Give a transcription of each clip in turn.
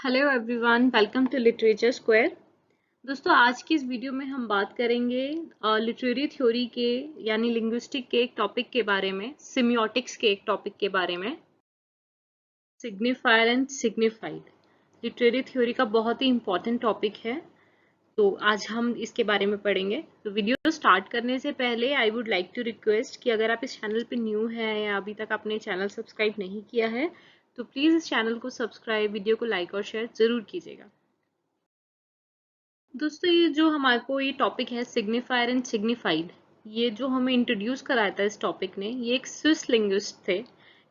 Hello everyone, welcome to Literature Square. दोस्तों, आज की इस वीडियो में हम बात करेंगे लिटरेरी थ्योरी के यानी लिंग्विस्टिक के एक टॉपिक के बारे में, सिमियोटिक्स के एक टॉपिक के बारे में, signifier and signified. Literary theory का बहुत ही इम्पोर्टेंट टॉपिक है, तो आज हम इसके बारे में पढ़ेंगे। तो वीडियो स्टार्ट करने से पहले I would like to request कि अगर आप इस चैनल पे न्यू हैं या अभी तक आपने चैनल सब्सक्राइब नहीं किया है तो प्लीज़ इस चैनल को सब्सक्राइब, वीडियो को लाइक और शेयर ज़रूर कीजिएगा। दोस्तों, ये जो हमारे को ये टॉपिक है सिग्निफायर एंड सिग्निफाइड, ये जो हमें इंट्रोड्यूस कराया था इस टॉपिक ने, ये एक स्विस लिंग्विस्ट थे,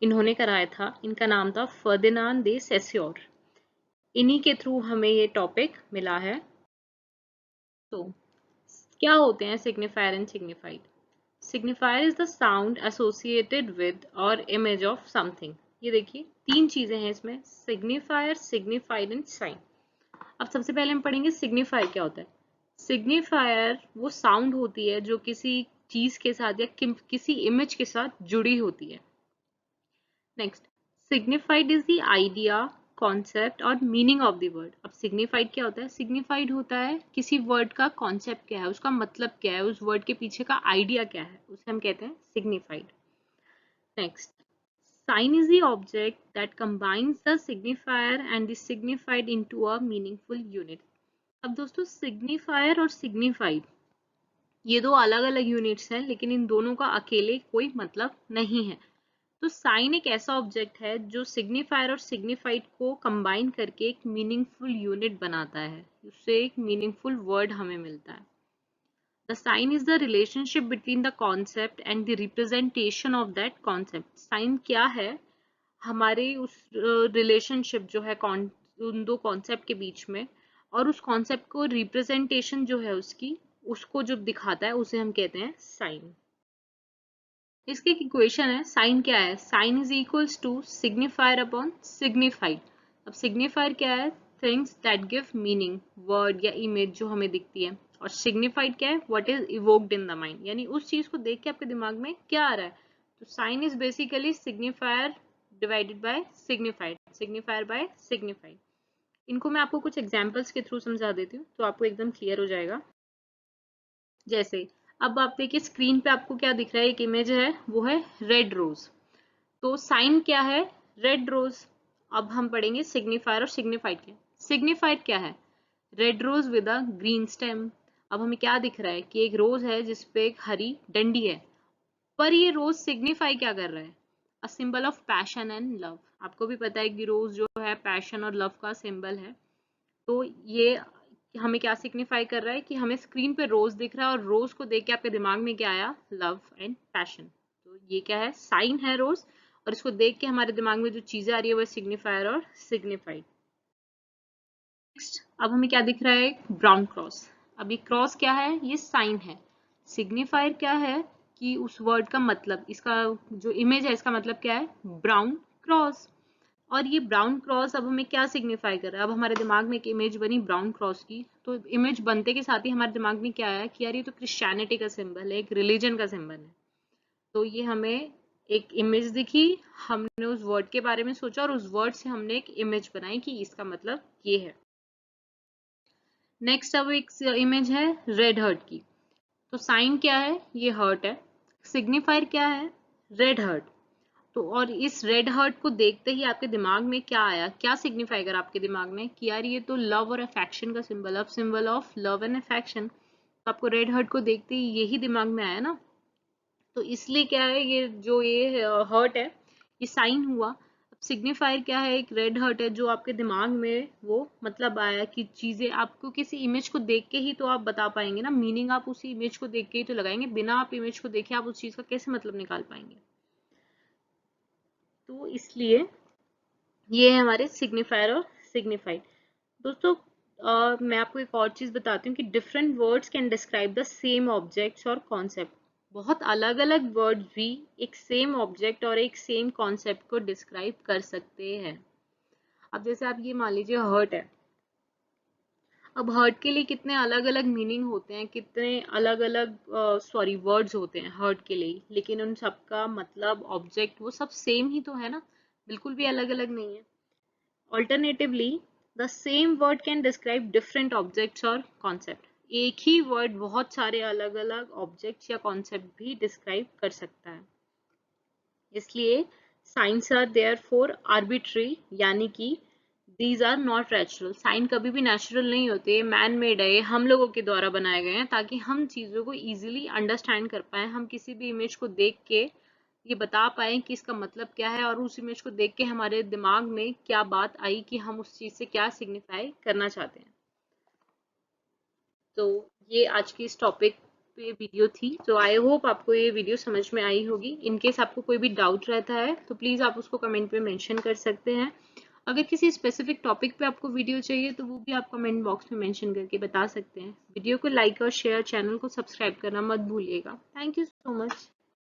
इन्होंने कराया था। इनका नाम था फर्दिनांड दे सेस्योर। इन्हीं के थ्रू हमें ये टॉपिक मिला है। तो क्या होते हैं signifier and signified? Signifier is the sound associated with और इमेज ऑफ समथिंग। ये देखिए, तीन चीजें हैं इसमें, सिग्निफायर, सिग्निफाइड एंड साइन। अब सबसे पहले हम पढ़ेंगे सिग्निफायर क्या होता है। सिग्निफायर वो साउंड होती है जो किसी चीज के साथ या किसी इमेज के साथ जुड़ी होती है। Next, signified is the idea, concept और मीनिंग ऑफ द वर्ड। अब सिग्निफाइड क्या होता है? सिग्निफाइड होता है किसी वर्ड का कॉन्सेप्ट क्या है, उसका मतलब क्या है, उस वर्ड के पीछे का आइडिया क्या है, उसे हम कहते हैं signified. Next, sign is the object that combines the signifier and the signified into a meaningful unit. अब दोस्तों, सिग्निफायर और सिग्निफाइड ये दो अलग अलग यूनिट्स हैं, लेकिन इन दोनों का अकेले कोई मतलब नहीं है। तो साइन एक ऐसा ऑब्जेक्ट है जो सिग्निफायर और सिग्निफाइड को कंबाइन करके एक मीनिंगफुल यूनिट बनाता है, उससे एक मीनिंगफुल वर्ड हमें मिलता है। The sign is the relationship between the concept and the representation of that concept. Sign क्या है? हमारे उस रिलेशनशिप जो है उन दो कॉन्सेप्ट के बीच में, और उस कॉन्सेप्ट को रिप्रेजेंटेशन जो है उसकी, उसको जो दिखाता है उसे हम कहते हैं साइन। इसकी इक्वेशन है, साइन क्या है? Sign is equals to signifier upon signified. अब सिग्निफायर क्या है? Things that give meaning, word या इमेज जो हमें दिखती है। और सिग्निफाइड क्या है? What is evoked in the mind, यानी उस चीज को देख के आपके दिमाग में क्या आ रहा है। तो sign is basically signifier divided by signified, signifier by signified. इनको मैं आपको कुछ एग्जांपल्स के थ्रू समझा देती हूँ तो आपको एकदम क्लियर हो जाएगा। जैसे अब आप देखिए स्क्रीन पे आपको क्या दिख रहा है, एक इमेज है, वो है रेड रोज। तो साइन क्या है? Red rose. अब हम पढ़ेंगे सिग्निफायर और सिग्निफाइड क्या। सिग्निफाइड क्या है? Red rose with a green stem. अब हमें क्या दिख रहा है कि एक रोज है जिसपे एक हरी डंडी है, पर ये रोज सिग्निफाई क्या कर रहा है? A symbol of passion and love. आपको भी पता है कि रोज जो है पैशन और लव का सिंबल है। तो ये हमें क्या सिग्निफाई कर रहा है कि हमें स्क्रीन पे रोज दिख रहा है और रोज को देख के आपके दिमाग में क्या आया? Love and passion. तो ये क्या है? साइन है रोज, और इसको देख के हमारे दिमाग में जो चीजें आ रही है वो सिग्निफायर और सिग्निफाइड। नेक्स्ट, अब हमें क्या दिख रहा है? Brown cross. अब ये क्रॉस क्या है? ये साइन है। सिग्निफायर क्या है कि उस वर्ड का मतलब, इसका जो इमेज है इसका मतलब क्या है? Brown cross. और ये ब्राउन क्रॉस अब हमें क्या सिग्निफाई कर रहा है? अब हमारे दिमाग में एक इमेज बनी ब्राउन क्रॉस की, तो इमेज बनते के साथ ही हमारे दिमाग में क्या आया कि यार ये तो क्रिश्चियनिटी का सिंबल है, एक रिलीजन का सिंबल है। तो ये हमें एक इमेज दिखी, हमने उस वर्ड के बारे में सोचा और उस वर्ड से हमने एक इमेज बनाई कि इसका मतलब ये है। नेक्स्ट, अब एक इमेज है रेड हर्ट की। तो साइन क्या है? ये हर्ट है। सिग्निफायर क्या है? Red heart. तो और इस रेड हर्ट को देखते ही आपके दिमाग में क्या आया? क्या सिग्निफाई कर आपके दिमाग में कि यार ये तो लव और अफेक्शन का symbol, of symbol of love and affection. तो आपको रेड हर्ट को देखते ही यही दिमाग में आया ना। तो इसलिए क्या है, ये जो ये हर्ट है ये साइन हुआ। अब सिग्निफायर क्या है? एक रेड हर्ट है जो आपके दिमाग में वो मतलब आया कि चीजें आपको किसी इमेज को देख के ही तो आप बता पाएंगे ना, मीनिंग आप उसी इमेज को देख के ही तो लगाएंगे, बिना आप इमेज को देखे आप उस चीज का कैसे मतलब निकाल पाएंगे। तो इसलिए ये है हमारे सिग्निफायर और सिग्निफाइड। दोस्तों, मैं आपको एक और चीज बताती हूँ कि different words can describe the same objects और कॉन्सेप्ट। बहुत अलग अलग वर्ड्स भी एक सेम ऑब्जेक्ट और एक सेम कॉन्सेप्ट को डिस्क्राइब कर सकते हैं। अब जैसे आप ये मान लीजिए हर्ट है। अब हर्ट के लिए कितने अलग अलग मीनिंग होते हैं, कितने अलग अलग वर्ड्स होते हैं हर्ट के लिए, लेकिन उन सबका मतलब, ऑब्जेक्ट, वो सब सेम ही तो है ना, बिल्कुल भी अलग अलग नहीं है। Alternatively the same word can describe different objects और कॉन्सेप्ट। एक ही वर्ड बहुत सारे अलग अलग ऑब्जेक्ट्स या कॉन्सेप्ट भी डिस्क्राइब कर सकता है। इसलिए signs are therefore arbitrary, यानी कि these are not natural. Sign कभी भी नेचुरल नहीं होते, ये मैन मेड है, ये हम लोगों के द्वारा बनाए गए हैं ताकि हम चीज़ों को इजीली अंडरस्टैंड कर पाए। हम किसी भी इमेज को देख के ये बता पाए कि इसका मतलब क्या है, और उस इमेज को देख के हमारे दिमाग में क्या बात आई कि हम उस चीज़ से क्या सिग्निफाई करना चाहते हैं। तो ये आज की इस टॉपिक पे वीडियो थी। तो आई होप आपको ये वीडियो समझ में आई होगी। इन केस आपको कोई भी डाउट रहता है तो प्लीज़ आप उसको कमेंट पे मेंशन कर सकते हैं। अगर किसी स्पेसिफिक टॉपिक पे आपको वीडियो चाहिए तो वो भी आप कमेंट बॉक्स में मेंशन करके बता सकते हैं। वीडियो को लाइक और शेयर, चैनल को सब्सक्राइब करना मत भूलिएगा। Thank you so much.